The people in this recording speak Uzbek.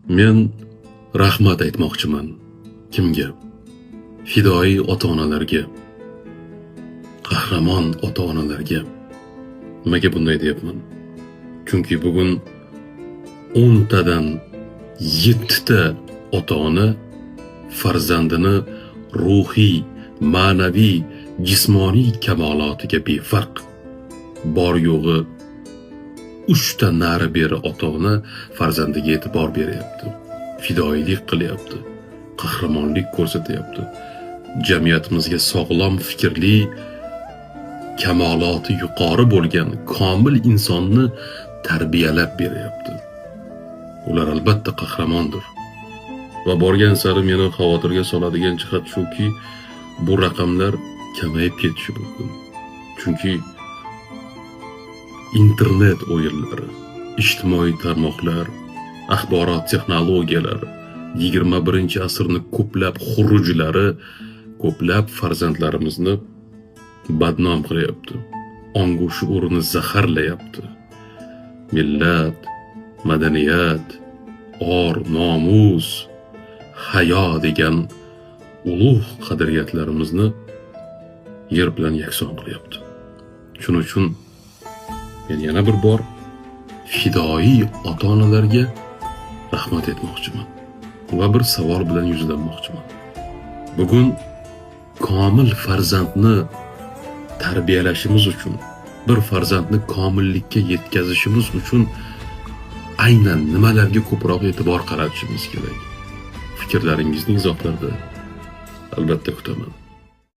Men rahmat aytmoqchiman. Kimga? Fidoyi ota-onalarga, qahramon ota-onalarga. Nimaga bunday deyapman? Chunki bugun 10 tadan 7 ta ota-ona farzandini ruhiy, ma'naviy, jismoniy kamolotiga befarq, bor yo'g'i 3 ta nari beri ota-ona farzandiga e'tibor beryapti, fidoyilik qilyapti, qahramonlik ko'rsatyapti. Jamiyatimizga sog'lom fikrli, kamoloti yuqori bo'lgan komil insonni tarbiyalab beryapti. Ular albatta qahramondir. Va borgan sari meni xavotirga soladigan jihat shuki, bu raqamlar kamayib ketishi mumkin. Chunki internet o'yinlari, ijtimoiy tarmoqlar, axborot texnologiyalari, 21-asrning ko'plab xurujlari ko'plab farzandlarimizni badnom qilyapti. Ongu shuurini zaharlayapti. Millat, madaniyat, or, nomus, hayo degan ulug' qadriyatlarimizni yer bilan yakson qilyapti. Shuning uchun men yana bir bor fidoyi ota-onalarga rahmat etmoqchiman va bir savol bilan yuzlanmoqchiman. Bugun komil farzandni tarbiyalashimiz uchun, bir farzandni komillikka yetkazishimiz uchun aynan nimalarga ko'proq e'tibor qaratishimiz kerak? Fikrlaringizni izohlarda albatta kutaman.